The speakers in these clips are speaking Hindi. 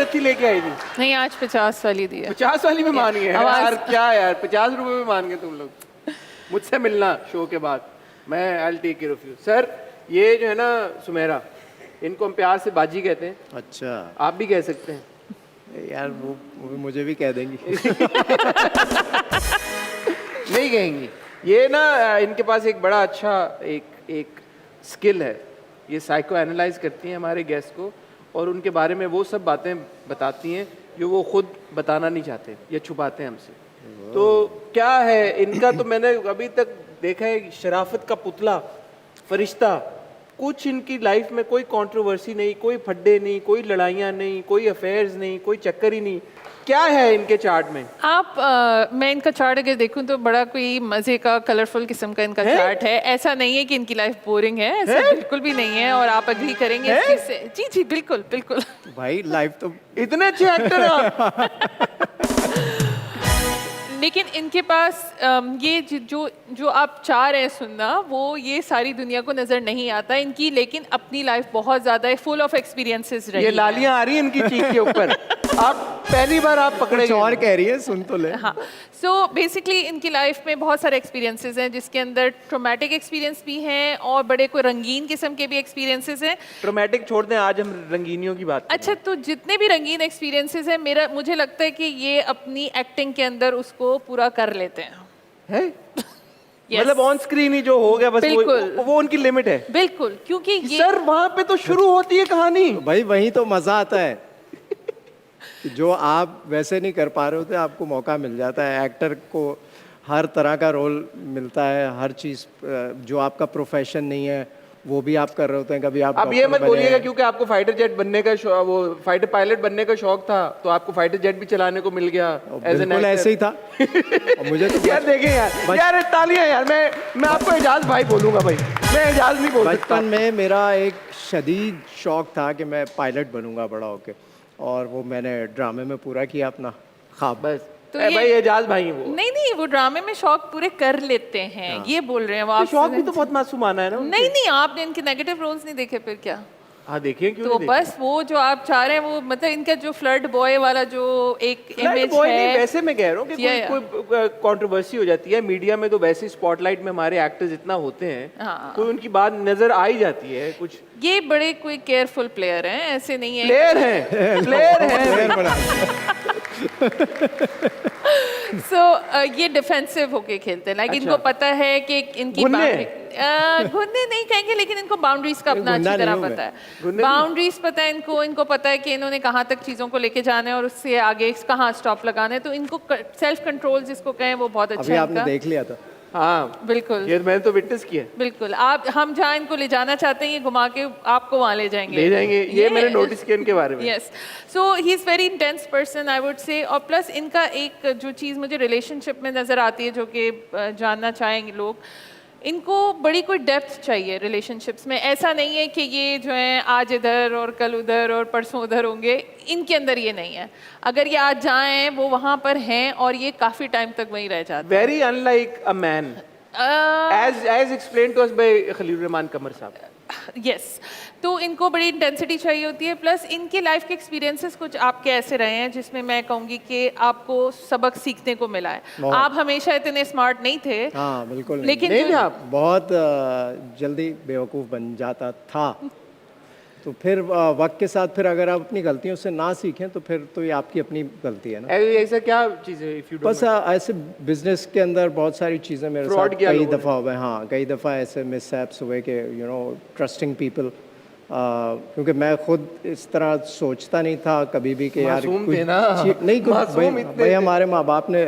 75 लेके आई थी? नहीं, आज 50 वाली दी है। 50 वाली में मान गए यार, क्या यार 50 रुपए में मान गए तुम लोग। मुझसे मिलना शो के बाद, मैं I will take care of you. Sir ये जो है ना सुमेरा, इनको हम प्यार से बाजी कहते हैं। अच्छा आप भी कह सकते हैं यार, वो मुझे भी कह देंगी। नहीं कहेंगी। ये ना इनके पास एक बड़ा अच्छा एक स्किल है, ये साइको एनालाइज करती हैं हमारे गेस्ट को और उनके बारे में वो सब बातें बताती हैं जो वो खुद बताना नहीं चाहते या छुपाते हैं हमसे। तो क्या है इनका, तो मैंने अभी तक देखा है शराफत का पुतला, फरिश्ता। कुछ इनकी लाइफ में कोई कंट्रोवर्सी नहीं, कोई फड्डे नहीं, कोई लड़ाइयाँ नहीं, कोई अफेयर्स नहीं, कोई चक्कर ही नहीं। क्या है इनके चार्ट में? आप मैं इनका चार्ट अगर देखूं तो बड़ा कोई मजे का कलरफुल किस्म का इनका चार्ट है। ऐसा नहीं है कि इनकी लाइफ बोरिंग है, ऐसा बिल्कुल भी नहीं है। और आप अग्री करेंगे इस चीज से। जी जी बिल्कुल बिल्कुल। भाई लाइफ तो इतने अच्छे एक्टर हैं आप। लेकिन इनके पास ये जो आप चाह रहे हैं सुनना, वो ये सारी दुनिया को नजर नहीं आता इनकी। लेकिन अपनी लाइफ बहुत ज्यादा है, फुल ऑफ एक्सपीरियंसेस रही ये लालियां आ रही हैं इनकी चीख के ऊपर। आप पहली बार आप पकड़े कुछ और कह रही है, सुन तो ले। हाँ, सो बेसिकली इनकी लाइफ में बहुत सारे एक्सपीरियंसेस हैं, जिसके अंदर ट्रोमेटिक एक्सपीरियंस भी हैं और बड़े कोई रंगीन किस्म के भी एक्सपीरियंसेस हैं। ट्रोमेटिक छोड़ दें, आज हम रंगीनियों की बात करें। अच्छा, तो जितने भी रंगीन एक्सपीरियंसेस हैं, मुझे लगता है कि ये अपनी एक्टिंग के अंदर उसको पूरा कर लेते हैं। Yes. मतलब ऑन स्क्रीन ही जो हो गया बस वो उनकी लिमिट है। बिल्कुल, क्योंकि ये सर वहां पे तो शुरू होती है कहानी। भाई वही तो मजा आता है जो आप वैसे नहीं कर पा रहे होते, आपको मौका मिल जाता है। एक्टर को हर तरह का रोल मिलता है, हर चीज़ जो आपका प्रोफेशन नहीं है वो भी आप कर रहे होते हैं। कभी आप अब ये मत बोलिएगा क्योंकि आपको फाइटर जेट बनने का वो फाइटर पायलट बनने का शौक था तो आपको फाइटर जेट भी चलाने को मिल गया। बिल्कुल ऐसे ही था। मुझे तो यार देखें यार तालियां यार। मैं आपको एजाज भाई बोलूंगा भाई, मैं एजाज नहीं बोल सकता। बचपन में मेरा एक शदीद शौक था कि मैं पायलट बनूंगा बड़ा होके, और वो मैंने ड्रामे में पूरा किया अपना ख्वाब। बस तो भाई एजाज भाई वो नहीं, वो ड्रामे में शौक पूरे कर लेते हैं। ये बोल रहे हैं वो। तो शौक भी तो बहुत मासूमाना है ना। नहीं, आपने इनके नेगेटिव रोल्स नहीं देखे फिर क्या? हाँ देखिए क्यों तो नहीं बस वो जो आप चाह रहे हैं वो, मतलब इनका जो फ्लर्ट बॉय वाला जो एक इमेज है। नहीं, वैसे मैं कह रहा हूँ कि कोई कंट्रोवर्सी हो जाती है मीडिया में तो वैसे स्पॉटलाइट में हमारे एक्टर्स इतना होते हैं, कोई उनकी बात नजर आ ही जाती है कुछ। ये बड़े कोई केयरफुल प्लेयर हैं, ऐसे नहीं है। प्लेयर हैं। सो ये डिफेंसिव होके खेलते हैं। लाइक इनको पता है कि इनकी घुनने नहीं कहेंगे, लेकिन इनको बाउंड्रीज का अपना अच्छी तरह पता है। बाउंड्रीज पता है इनको पता है कि इन्होंने कहाँ तक चीज़ों को लेके जाना है और उससे आगे कहाँ स्टॉप लगाना है। तो इनको सेल्फ कंट्रोल जिसको कहें वो बहुत अच्छा है। आपने देख लिया था। हाँ बिल्कुल, ये मैंने तो विटनेस किया। बिल्कुल, हम जहाँ इनको ले जाना चाहते हैं ये घुमा के आपको वहाँ ले जाएंगे। ये मैंने नोटिस किया इनके बारे में। Yes, so he is very intense person I would say. और प्लस इनका एक जो चीज़ मुझे रिलेशनशिप में नज़र आती है जो कि जानना चाहेंगे लोग, इनको बड़ी कोई डेप्थ चाहिए रिलेशनशिप्स में। ऐसा नहीं है कि ये जो है आज इधर और कल उधर और परसों उधर होंगे, इनके अंदर ये नहीं है। अगर ये आज जाएं वो वहाँ पर हैं और ये काफ़ी टाइम तक वहीं रह जाते हैं। Very unlike a man as explained to us by Khalil Rehman Qamar Sahab. Yes, तो इनको बड़ी इंटेंसिटी चाहिए होती है। प्लस इनके लाइफ के एक्सपीरियंसेस कुछ आपके ऐसे रहे हैं जिसमें मैं कहूँगी कि आपको सबक सीखने को मिला है। आप हमेशा इतने स्मार्ट नहीं थे। हाँ बिल्कुल नहीं। लेकिन नहीं आप बहुत जल्दी बेवकूफ़ बन जाता था। तो फिर वक्त के साथ फिर अगर आप अपनी गलतियों से ना सीखें तो फिर तो ये आपकी अपनी गलती है ना। ऐसा क्या चीज़ है? बस ऐसे बिजनेस के अंदर बहुत सारी चीज़ें मेरे साथ कई दफ़ा हुए। हाँ, कई दफ़ा ऐसे मिसहैप्स हुए कि ट्रस्टिंग पीपल, क्योंकि मैं खुद इस तरह सोचता नहीं था कभी भी कि यार नहीं कुछ। भाई हमारे माँ बाप ने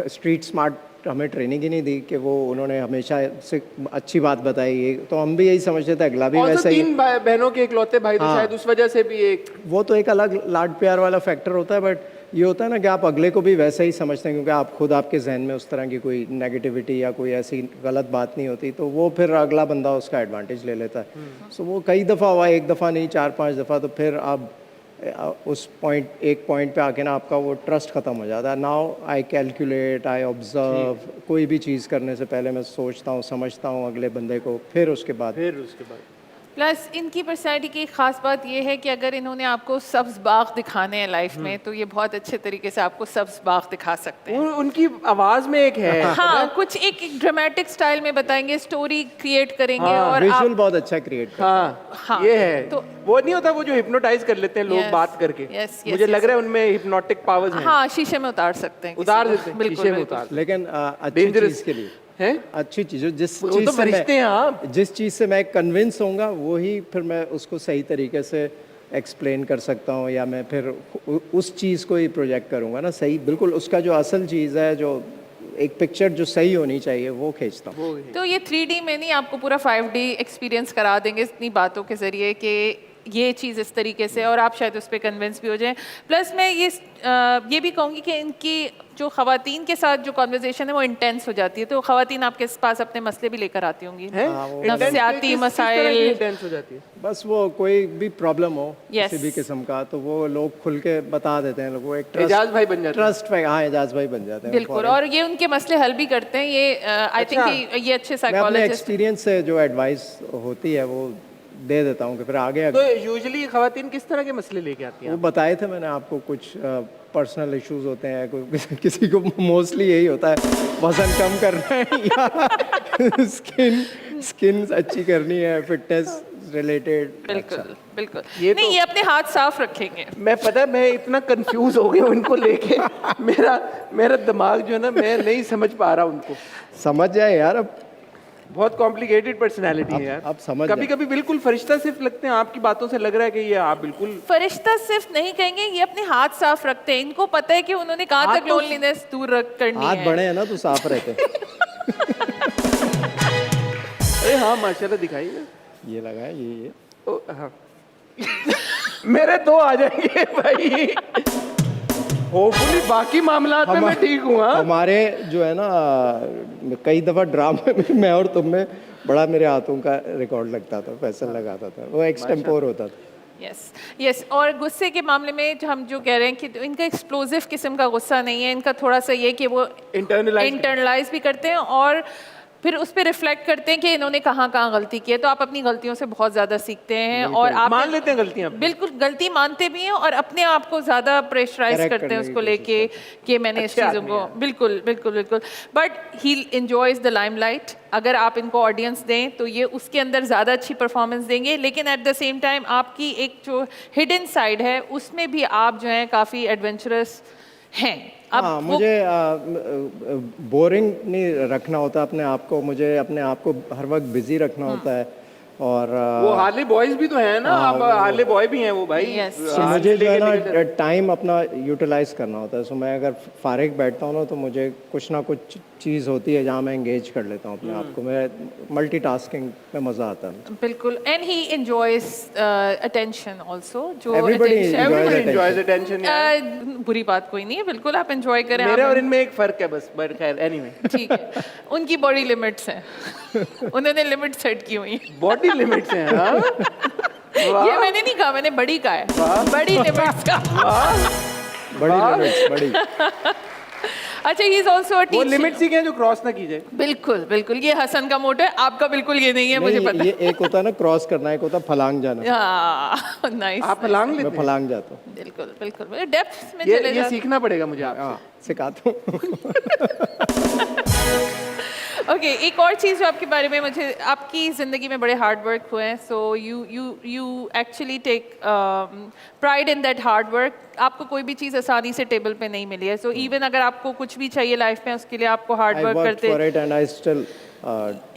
स्ट्रीट स्मार्ट हमें ट्रेनिंग ही नहीं दी कि वो उन्होंने हमेशा से अच्छी बात बताई, तो हम भी यही समझते थे अगला भी वैसा ही। 3 बहनों के इकलौते भाई तो शायद उस वजह से भी एक वो तो एक अलग लाड प्यार वाला फैक्टर होता है। बट ये होता है ना कि आप अगले को भी वैसे ही समझते हैं क्योंकि आप खुद आपके जहन में उस तरह की कोई नेगेटिविटी या कोई ऐसी गलत बात नहीं होती, तो वो फिर अगला बंदा उसका एडवांटेज ले लेता है। सो वो कई दफ़ा हुआ, एक दफ़ा नहीं 4-5 दफ़ा। तो फिर आप उस एक पॉइंट पे आके ना आपका वो ट्रस्ट ख़त्म हो जाता है। Now I calculate, I observe, कोई भी चीज़ करने से पहले मैं सोचता हूँ, समझता हूँ अगले बंदे को, फिर उसके बाद प्लस इनकी पर्सनैलिटी की एक ख़ास बात ये है कि अगर इन्होंने आपको सब्ज़ बाग दिखाने हैं लाइफ में तो ये बहुत अच्छे तरीके से आपको सब्ज़ बाग दिखा सकते हैं। उनकी आवाज में एक है हाँ, कुछ एक ड्रामेटिक स्टाइल में बताएंगे, स्टोरी क्रिएट करेंगे और विजुअल आप बहुत अच्छा क्रिएट करता है। हाँ, ये है तो वो नहीं होता वो जो हिप्नोटाइज कर लेते हैं लोग Yes, बात करके। yes, yes, मुझे लग yes. रहा है उनमें हिप्नोटिक पावर्स हैं। हाँ, शीशे में उतार सकते हैं किसी उतार को। देते हैं बिल्कुल, शीशे में बिल्कुल। उतार लेकिन अच्छी Dangerous चीज़ के लिए हैं अच्छी चीज़ जिस वो चीज़ तो से फरिश्ते हैं आप। जिस चीज़ से मैं कन्विंस होऊंगा वही फिर मैं उसको सही तरीके से एक्सप्लेन कर सकता हूँ या मैं फिर उस चीज़ को ही प्रोजेक्ट करूँगा ना सही बिल्कुल उसका जो असल चीज़ है जो एक पिक्चर जो सही होनी चाहिए वो खींचता हूँ। तो ये 3D में नहीं, आपको पूरा 5D एक्सपीरियंस करा देंगे इतनी बातों के ज़रिए कि ये चीज़ इस तरीके से, और आप शायद उस पर कन्विंस भी हो जाएं। प्लस मैं ये भी कहूँगी कि इनकी जो ख़वातीन के साथ जो कॉन्वर्जेशन है वो इंटेंस हो जाती है, तो ख़वातीन आपके पास अपने मसले भी लेकर आती होंगी, नफ्सियाती मसाइल। इंटेंस हो जाती है। बस वो कोई भी प्रॉब्लम हो Yes. किसी भी किस्म का तो वो लोग खुल के बता देते हैं लोग वो एक एजाज भाई बन जाते हैं। ट्रस्ट पे हाँ एजाज भाई बन जाते हैं बिल्कुल, और ये उनके मसले हल भी करते हैं। ये आई थिंक ये अच्छे मैं अपने साइकोलॉजिस्ट। एक्सपीरियंस से जो एडवाइस होती है वो दे देता हूँ कि फिर आगे तो यूजुअली खवातीन किस तरह के मसले लेके आती हैं? वो बताए थे मैंने आपको कुछ पर्सनल इश्यूज होते हैं किसी को मोस्टली यही होता है वजन कम करना है या स्किन अच्छी करनी है फिटनेस रिलेटेड। बिल्कुल बिल्कुल, ये नहीं तो- ये अपने हाथ साफ रखेंगे। मैं पता है मैं इतना कंफ्यूज हो गया उनको लेके मेरा दिमाग जो है ना मैं नहीं समझ पा रहा उनको। समझ जाए यार अब बहुत कॉम्प्लिकेटेड पर्सनालिटी है यार। अब समझ कभी कभी बिल्कुल फरिश्ता सिर्फ लगते हैं, आपकी बातों से लग रहा है कि ये आप बिल्कुल फरिश्ता सिर्फ नहीं कहेंगे, ये अपने हाथ साफ रखते हैं। इनको पता है कि उन्होंने कहाँ हाथ तक तो- लोनलीनेस दूर रख करनी हाथ है। बड़े हैं ना तो साफ रहते हैं। अरे हाँ माशाल्लाह दिखाइए। ये लगा है ये ओ, हाँ। मेरे दो आ जाएंगे भाई। होपफुली बाकी मामला में मैं ठीक हूँ। हाँ? हमारे जो है ना कई दफ़ा ड्रामा में मैं और तुम में बड़ा मेरे हाथों का रिकॉर्ड लगता था, फैसल लगाता था, वो एक्सटेम्पोर होता था। यस यस, और गुस्से के मामले में जो हम जो कह रहे हैं कि इनका एक्सप्लोसिव किस्म का गुस्सा नहीं है, इनका थोड़ा सा ये कि वो इंटरनलाइज भी करते हैं और फिर उस पर रिफ्लेक्ट करते हैं कि इन्होंने कहाँ कहाँ गलती की है। तो आप अपनी गलतियों से बहुत ज़्यादा सीखते हैं और आप मान लेते हैं गलतियाँ अपनी। बिल्कुल गलती मानते भी हैं और अपने आप को ज़्यादा प्रेशराइज Correct करते हैं करने की उसको लेके कि मैंने इस अच्छे चीज़ों आदमी को हैं। बिल्कुल बिल्कुल बिल्कुल। But he enjoys the limelight. अगर आप इनको ऑडियंस दें तो ये उसके अंदर ज़्यादा अच्छी परफॉर्मेंस देंगे, लेकिन एट द सेम टाइम आपकी एक जो हिडन साइड है उसमें भी आप जो है काफ़ी एडवेंचरस हैं। अब हाँ, वो- मुझे बोरिंग नहीं रखना होता अपने आप को, मुझे अपने आप को हर वक्त बिजी रखना होता है और वो हार्ले बॉयज भी तो हैं ना, आप हार्ले बॉय भी हैं वो भाई। Yes. तो मुझे जो है ना टाइम अपना यूटिलाइज करना होता है। सो मैं अगर फारिग बैठता हूँ ना तो मुझे कुछ ना कुछ चीज़ होती है जहाँ मैं एंगेज कर लेता हूँ अपने आप को। मैं मल्टीटास्किंग में मज़ा आता है। बिल्कुल, and he enjoys attention also. जो Everybody attention- Everybody attention. enjoys attention यार। बुरी बात कोई नहीं है, बिल्कुल आप एंजॉय करें। मेरे आप- और इनमें एक फर्क है बस, बट खैर एनीवे। ठीक है, उनकी बॉडी लिमिट्स हैं। उन्होंने लिमिट सेट की हुई है। बॉडी लिमिट्स हैं। हाँ? वाह, ये मैंने नहीं कहा, मैंने बड़ी कहा है, बड़ी लिमिट्स का। बड़ी limits, बड़ी अच्छा, ही इज आल्सो अ वो टीचर। लिमिट्स ही हैं जो क्रॉस ना की जाए। बिल्कुल बिल्कुल, ये हसन का मोटो है, आपका बिल्कुल ये नहीं है, मुझे नहीं, पता ये एक होता है ना क्रॉस करना, एक होता है फलांग जाना। है। नाइस, आप फलांग मैं लेते हैं? फलांग जाता हूँ। बिल्कुल बिल्कुल, डेप्थ में ये चले जाते। सीखना पड़ेगा मुझे आपसे। हाँ सिखाता हूँ। ओके, एक और चीज़ जो आपके बारे में मुझे, आपकी ज़िंदगी में बड़े हार्ड वर्क हुए हैं, so you actually take pride in that hard work. आपको कोई भी चीज़ आसानी से टेबल पे नहीं मिली है, सो इवन अगर आपको कुछ भी चाहिए लाइफ में उसके लिए आपको हार्ड I वर्क worked करते for it and I still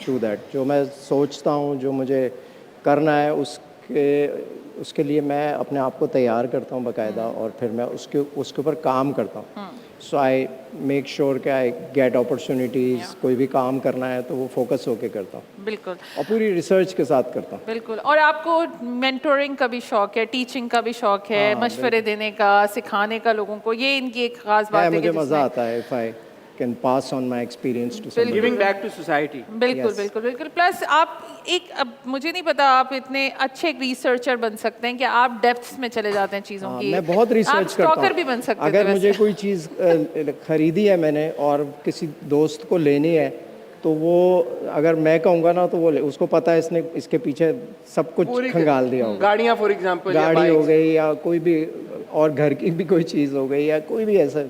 do that। जो मैं सोचता हूँ, जो मुझे करना है, उसके लिए मैं अपने आप को तैयार करता हूँ बाकायदा और फिर मैं उसके ऊपर काम करता हूँ। सो आई मेक श्योर कि आई गेट अपॉर्चुनिटीज़। कोई भी काम करना है तो वो फोकस होके करता हूँ बिल्कुल और पूरी रिसर्च के साथ करता हूँ। बिल्कुल। और आपको मेंटोरिंग का भी शौक है, टीचिंग का भी शौक है, मशवरे देने का, सिखाने का लोगों को, ये इनकी एक खास बात है कि मुझे मज़ा जिसमें- आता है if I can pass on my experience to somebody. Giving back to society. बिल्कुल Yes. बिल्कुल बिल्कुल। प्लस आप एक, अब मुझे नहीं पता आप इतने अच्छे रिसर्चर बन सकते हैं कि आप डेप्थ्स में चले जाते हैं चीज़ों की। मैं बहुत आप रिसर्च करता स्टॉकर हूँ। भी बन सकते अगर थे मुझे वैसे। कोई चीज़ खरीदी है मैंने और किसी दोस्त को लेनी है तो वो अगर मैं कहूँगा ना तो वो उसको पता है इसने इसके पीछे सब कुछ खंगाल दिया होगा। गाड़ियाँ फॉर एग्जांपल, गाड़ी हो गई या कोई भी और घर की भी कोई चीज़ हो गई या कोई भी ऐसा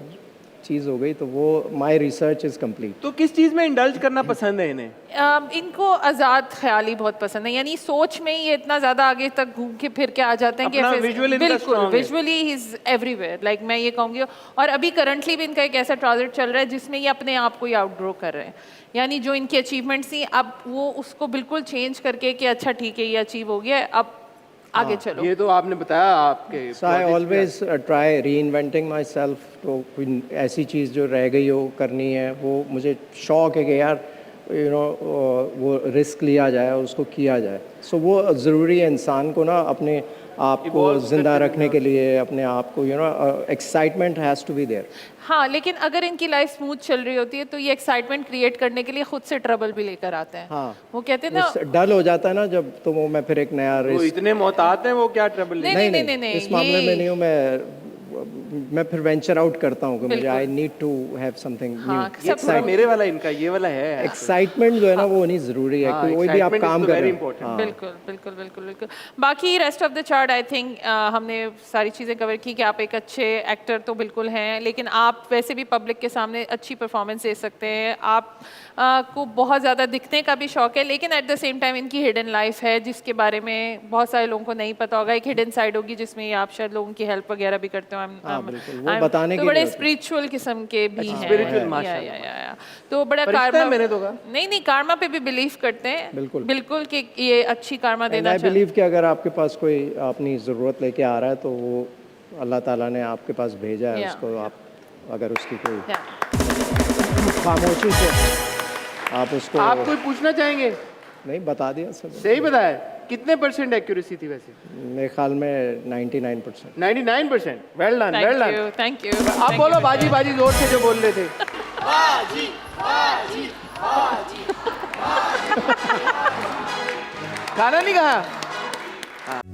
चीज़ हो गई, तो वो माई रिसर्च इज़ कम्प्लीट। तो किस चीज़ में इंडल्ज करना पसंद है इन्हें? इनको आज़ाद ख्याली बहुत पसंद है, यानी सोच में ही ये इतना ज़्यादा आगे तक घूम के फिर के आ जाते हैं कि अपना फिर- visual इनका बिल्कुल strong है। Visually he is everywhere, like मैं ये कहूँगी। और अभी करंटली भी इनका एक ऐसा ट्रांजिट चल रहा है जिसमें ये अपने आप को ही आउटग्रो कर रहे हैं, यानी जो इनकी अचीवमेंट्स थी अब वो उसको बिल्कुल चेंज करके कि अच्छा ठीक है ये अचीव हो गया है, अब आगे चलो। ये तो आपने बताया आपके सो आई ऑलवेज ट्राई री इन्वेंटिंग माई सेल्फ। तो कोई ऐसी चीज़ जो रह गई हो करनी है, वो मुझे शौक है कि यार यू नो वो रिस्क लिया जाए और उसको किया जाए। सो वो ज़रूरी है इंसान को ना अपने आप को ज़िंदा रखने के लिए, अपने आप को you know excitement has to be there. हाँ, लेकिन अगर इनकी लाइफ स्मूथ चल रही होती है तो ये एक्साइटमेंट क्रिएट करने के लिए खुद से ट्रबल भी लेकर आते हैं। हाँ। वो कहते हैं ना, डल हो जाता है ना जब, तो वो मैं फिर एक नया वो रिस्क। इतने मोहतात हैं, वो क्या ट्रबल नहीं, लेंगे? नहीं, इस मामले ये- में नहीं हूँ मैं फिर वेंचर आउट करता हूँ कि मुझे I need to have something हाँ, न्यू। ये थोड़ा मेरे वाला इनका ये वाला है। एक्साइटमेंट जो है ना वो होनी ज़रूरी है, कोई भी आप काम कर रहे हो। हाँ। बिल्कुल बिल्कुल बिल्कुल बिल्कुल। बाकी rest of the chart I think हमने सारी चीज़ें कवर की कि आप एक अच्छे एक्टर तो बिल्कुल हैं, लेकिन आप वैसे भी पब्लिक के सामने अच्छी परफॉर्मेंस दे सकते हैं। आप को बहुत ज़्यादा दिखने का भी शौक है, लेकिन एट द सेम टाइम इनकी हिडन लाइफ है जिसके बारे में बहुत सारे लोगों को नहीं पता होगा। एक हिडन साइड होगी जिसमें आप शायद लोगों की हेल्प वगैरह भी करते हो। बिल्कुल, वो बताने तो की बड़े जरूरत है। स्पिरिचुअल किस्म के भी हैं। spiritual, या, माशाल्लाह। तो बड़ा फरिश्ता है कारमा, मैंने तो कहा। नहीं कारमा पे भी बिलीव करते हैं। बिल्कुल। बिल्कुल कि ये अच्छी कारमा देना आई चाहिए। बिलीव कि अगर आपके पास कोई अपनी ज़रूरत लेके आ रहा है तो वो अल्लाह ताला ने आपके पास भेजा है। Yeah. उसको आप अगर उसकी कोई Yeah. खामोशी से आप उसको आप कोई पूछना चाहेंगे? नहीं बता दिया सब। सही बताया। कितने परसेंट एक्यूरेसी थी वैसे? मेरे ख्याल में 99%। 99%। Well done, well done. Thank you. आप बोलो बाजी बाजी जोर से जो बोल रहे थे। खाना नहीं कहा?